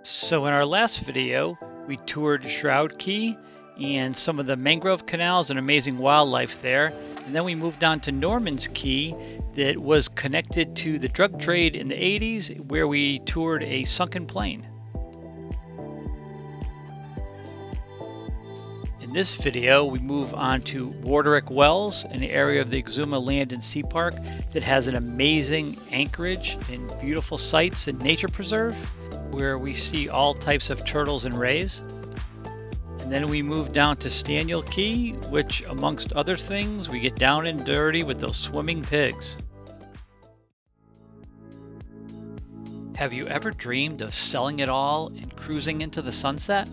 So in our last video, we toured Shroud Key and some of the mangrove canals and amazing wildlife there. And then we moved on to Norman's Key that was connected to the drug trade in the 80s, where we toured a sunken plane. In this video, we move on to Warderick Wells, an area of the Exhuma Land and Sea Park that has an amazing anchorage and beautiful sights and nature preserve, where we see all types of turtles and rays. And then we move down to Staniel Cay, which, amongst other things, we get down and dirty with those swimming pigs. Have you ever dreamed of selling it all and cruising into the sunset?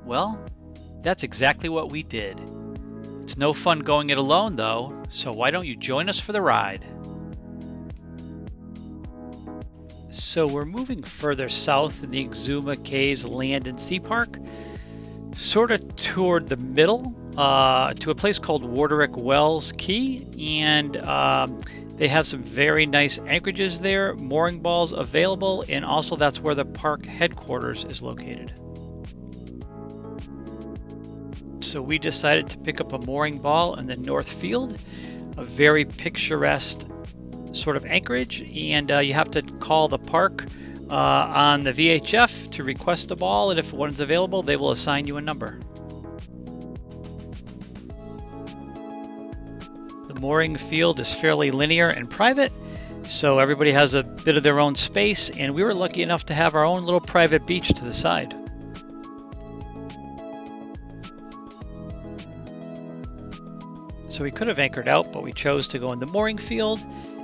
Well, that's exactly what we did. It's no fun going it alone though, so why don't you join us for the ride? So we're moving further south in the Exhuma Cay's Land and Sea Park, sort of toward the middle, to a place called Warderick Wells Key, and they have some very nice anchorages there, mooring balls available, and also that's where the park headquarters is located. So we decided to pick up a mooring ball in the North Field, a very picturesque sort of anchorage, and you have to call the park on the VHF to request a ball, and if one's available, they will assign you a number. The mooring field is fairly linear and private, so everybody has a bit of their own space, and we were lucky enough to have our own little private beach to the side. So we could have anchored out, but we chose to go in the mooring field.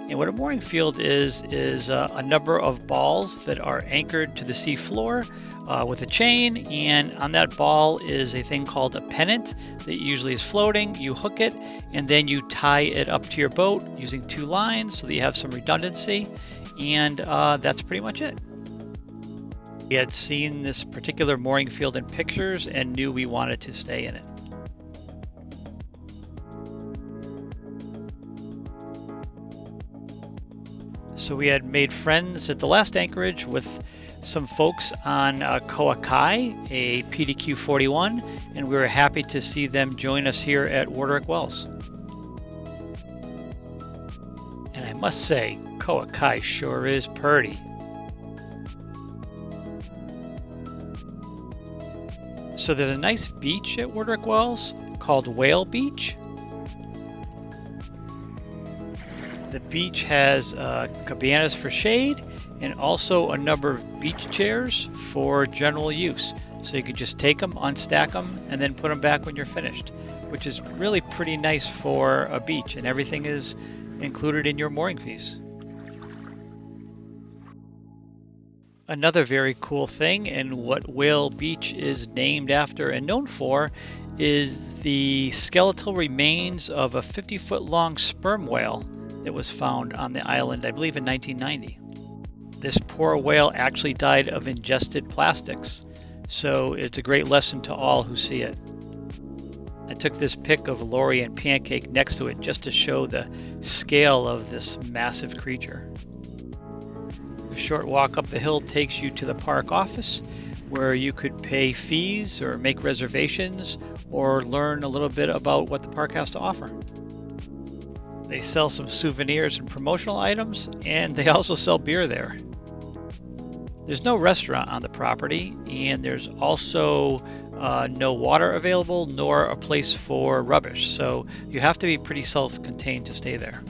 And what a mooring field is a number of balls that are anchored to the sea floor with a chain, and on that ball is a thing called a pennant that usually is floating. You hook it, and then you tie it up to your boat using two lines so that you have some redundancy, and that's pretty much it. We had seen this particular mooring field in pictures and knew we wanted to stay in it. So we had made friends at the last anchorage with some folks on Cay, a PDQ 41, and we were happy to see them join us here at Warderick Wells. And I must say, Cay sure is pretty. So there's a nice beach at Warderick Wells called Whale Beach. The beach has cabanas for shade and also a number of beach chairs for general use. So you can just take them, unstack them, and then put them back when you're finished, which is really pretty nice for a beach, and everything is included in your mooring fees. Another very cool thing, and what Whale Beach is named after and known for, is the skeletal remains of a 50-foot long sperm whale that was found on the island, I believe in 1990. This poor whale actually died of ingested plastics, so it's a great lesson to all who see it. I took this pic of Lori and Pancake next to it just to show the scale of this massive creature. A short walk up the hill takes you to the park office, where you could pay fees or make reservations or learn a little bit about what the park has to offer. They sell some souvenirs and promotional items, and they also sell beer there. There's no restaurant on the property, and there's also no water available nor a place for rubbish, so you have to be pretty self-contained to stay there.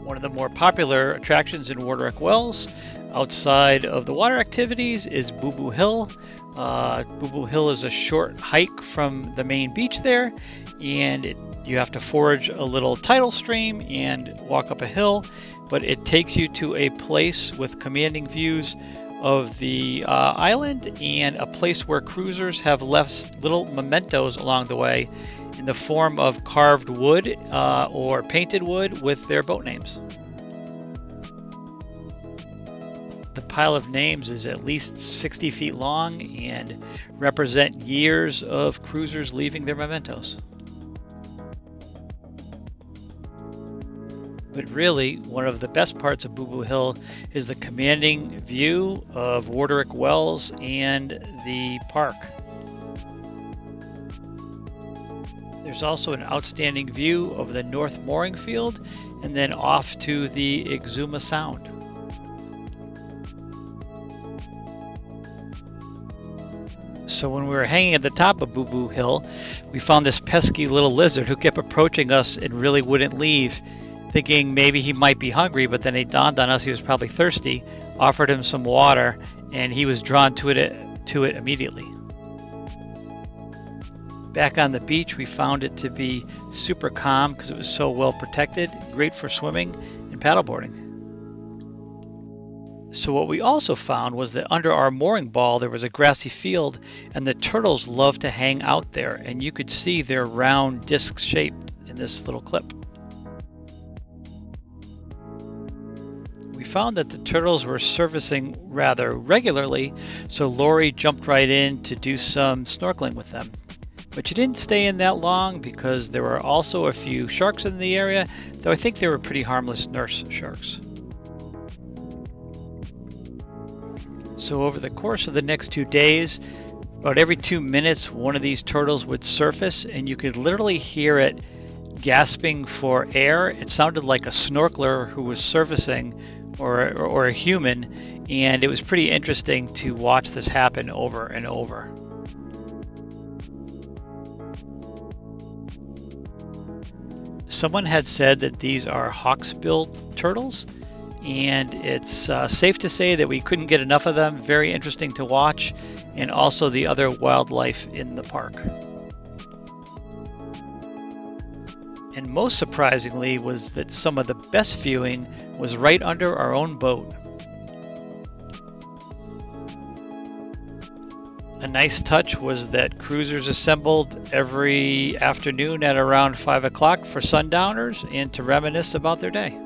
One of the more popular attractions in Warderick Wells, outside of the water activities, is Booboo Hill. Booboo Hill is a short hike from the main beach there, and you have to forage a little tidal stream and walk up a hill, but it takes you to a place with commanding views of the island and a place where cruisers have left little mementos along the way in the form of carved wood or painted wood with their boat names. The pile of names is at least 60 feet long and represent years of cruisers leaving their mementos. But really, one of the best parts of Booboo Hill is the commanding view of Warderick Wells and the park. There's also an outstanding view of the North Mooring Field and then off to the Exhuma Sound. So when we were hanging at the top of Booboo Hill, we found this pesky little lizard who kept approaching us and really wouldn't leave, thinking maybe he might be hungry, but then it dawned on us he was probably thirsty, offered him some water, and he was drawn to it immediately. Back on the beach, we found it to be super calm because it was so well protected, great for swimming and paddleboarding. So what we also found was that under our mooring ball there was a grassy field, and the turtles love to hang out there, and you could see their round disc shape in this little clip. We found that the turtles were surfacing rather regularly, so Lori jumped right in to do some snorkeling with them. But she didn't stay in that long because there were also a few sharks in the area, though I think they were pretty harmless nurse sharks. So over the course of the next 2 days, about every 2 minutes, one of these turtles would surface, and you could literally hear it gasping for air. It sounded like a snorkeler who was surfacing, or a human, and it was pretty interesting to watch this happen over and over. Someone had said that these are hawksbill turtles, and it's safe to say that we couldn't get enough of them. Very interesting to watch, and also the other wildlife in the park. And most surprisingly was that some of the best viewing was right under our own boat. A nice touch was that cruisers assembled every afternoon at around 5 o'clock for sundowners and to reminisce about their day.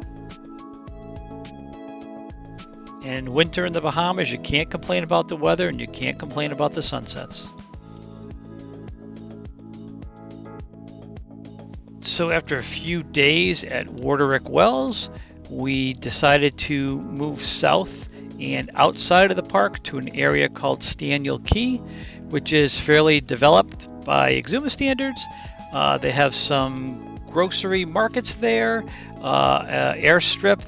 In winter in the Bahamas, you can't complain about the weather and you can't complain about the sunsets. So after a few days at Warderick Wells, we decided to move south and outside of the park to an area called Staniel Cay, which is fairly developed by Exhuma standards. They have some grocery markets there, airstrip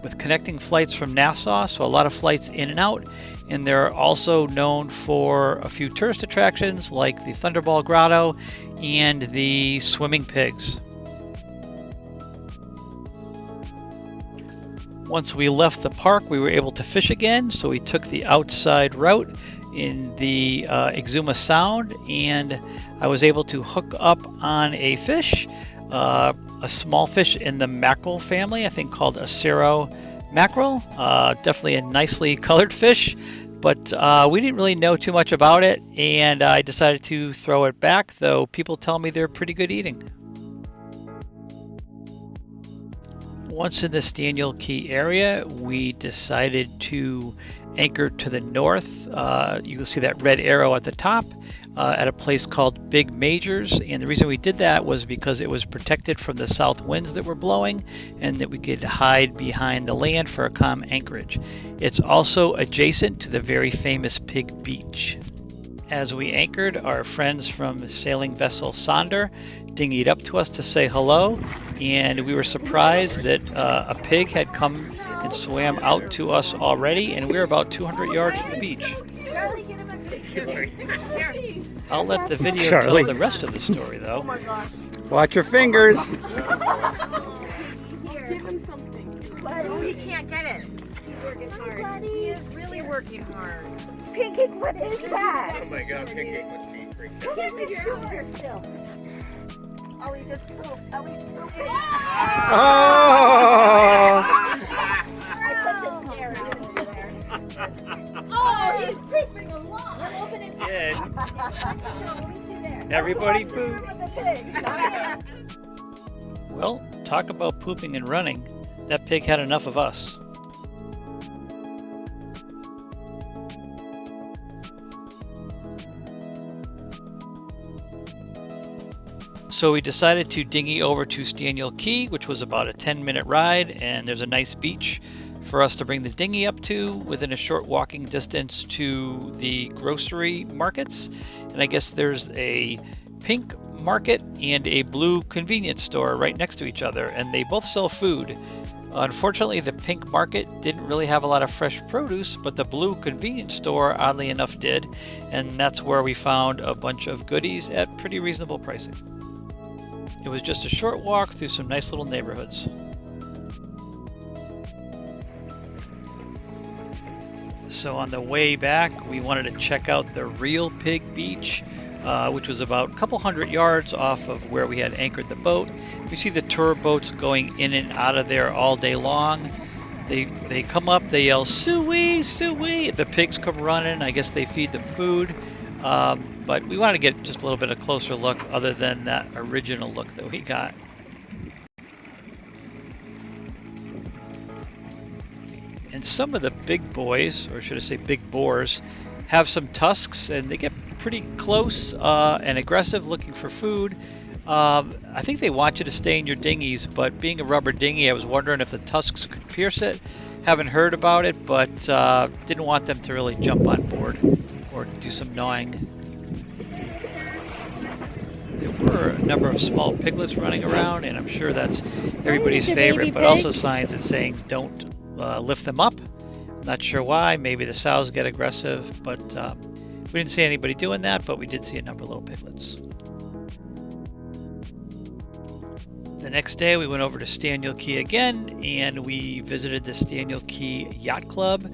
with connecting flights from Nassau, so a lot of flights in and out. And they're also known for a few tourist attractions like the Thunderball Grotto and the swimming pigs. Once we left the park, we were able to fish again, so we took the outside route in the Exhuma Sound, and I was able to hook up on a fish, a small fish in the mackerel family, I think called a Acero mackerel. Definitely a nicely colored fish, but we didn't really know too much about it, and I decided to throw it back, though people tell me they're pretty good eating. Once in the Staniel Cay area, we decided to anchor to the north. You can see that red arrow at the top at a place called Big Majors, and the reason we did that was because it was protected from the south winds that were blowing and that we could hide behind the land for a calm anchorage. It's also adjacent to the very famous Pig Beach. As we anchored, our friends from sailing vessel Sonder dinghied up to us to say hello, and we were surprised that a pig had come and swam out to us already, and we were about 200 yards from the beach. I'll let the video tell the rest of the story, though. Watch your fingers. Give him something. Oh, he can't get it. He's working hard. He is really working hard. Piggy, what is that? Oh my god, Piggy must be freaked out. Look at your shoulder still. Oh, he just pooped. Oh, he's pooping. Oh! I put the scare into there. Oh, he's pooping a lot. We'll open his Yeah. Everybody poop. Well, talk about pooping and running. That pig had enough of us. So we decided to dinghy over to Staniel Cay, which was about a 10-minute ride, and there's a nice beach for us to bring the dinghy up to within a short walking distance to the grocery markets. And I guess there's a pink market and a blue convenience store right next to each other, and they both sell food. Unfortunately, the pink market didn't really have a lot of fresh produce, but the blue convenience store, oddly enough, did, and that's where we found a bunch of goodies at pretty reasonable pricing. It was just a short walk through some nice little neighborhoods. So on the way back, we wanted to check out the Real Pig Beach, which was about a couple hundred yards off of where we had anchored the boat. We see the tour boats going in and out of there all day long. They come up, they yell, "Suey, suey!" The pigs come running. I guess they feed them food. But we wanted to get just a little bit of closer look other than that original look that we got. And some of the big boys, or should I say big boars, have some tusks, and they get pretty close and aggressive looking for food. I think they want you to stay in your dinghies, but being a rubber dinghy, I was wondering if the tusks could pierce it. Haven't heard about it, but didn't want them to really jump on board or do some gnawing. There were a number of small piglets running around, and I'm sure that's everybody's favorite, but also signs that saying don't lift them up. Not sure why. Maybe the sows get aggressive, but we didn't see anybody doing that, but we did see a number of little piglets. The next day we went over to Staniel Cay again, and we visited the Staniel Cay Yacht Club,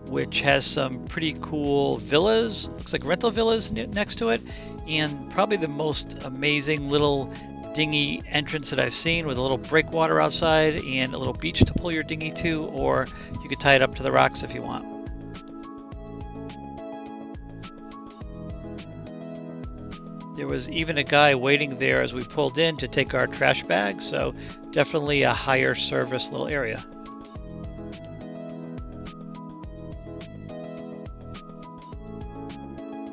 which has some pretty cool villas. Looks like rental villas next to it, and probably the most amazing little dinghy entrance that I've seen, with a little breakwater outside and a little beach to pull your dinghy to, or you could tie it up to the rocks if you want. There was even a guy waiting there as we pulled in to take our trash bags, so definitely a higher service little area.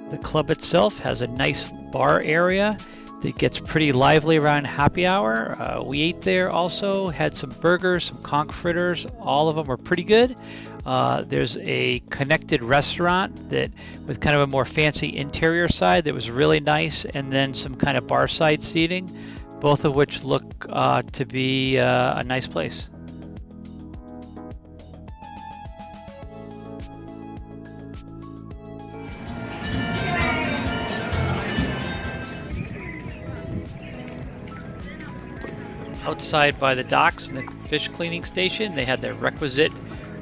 The club itself has a nice bar area that gets pretty lively around happy hour. We ate there also, had some burgers, some conch fritters. All of them were pretty good. There's a connected restaurant that with kind of a more fancy interior side that was really nice, and then some kind of bar side seating, both of which look to be a nice place. Outside by the docks and the fish cleaning station, they had their requisite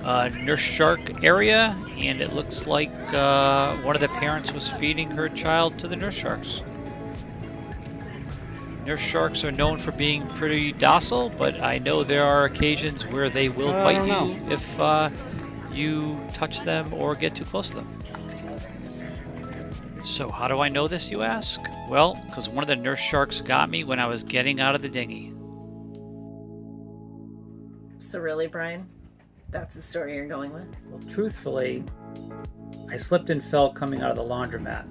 nurse shark area, and it looks like one of the parents was feeding her child to the nurse sharks. Nurse sharks are known for being pretty docile, but I know there are occasions where they will bite you if you touch them or get too close to them. So how do I know this, you ask? Well, because one of the nurse sharks got me when I was getting out of the dinghy. So really, Brian, that's the story you're going with? Well, truthfully, I slipped and fell coming out of the laundromat.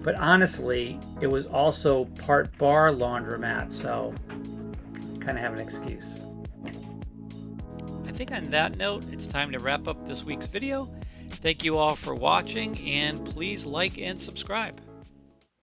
But honestly, it was also part bar laundromat, so kind of have an excuse. I think on that note, it's time to wrap up this week's video. Thank you all for watching, and please like and subscribe.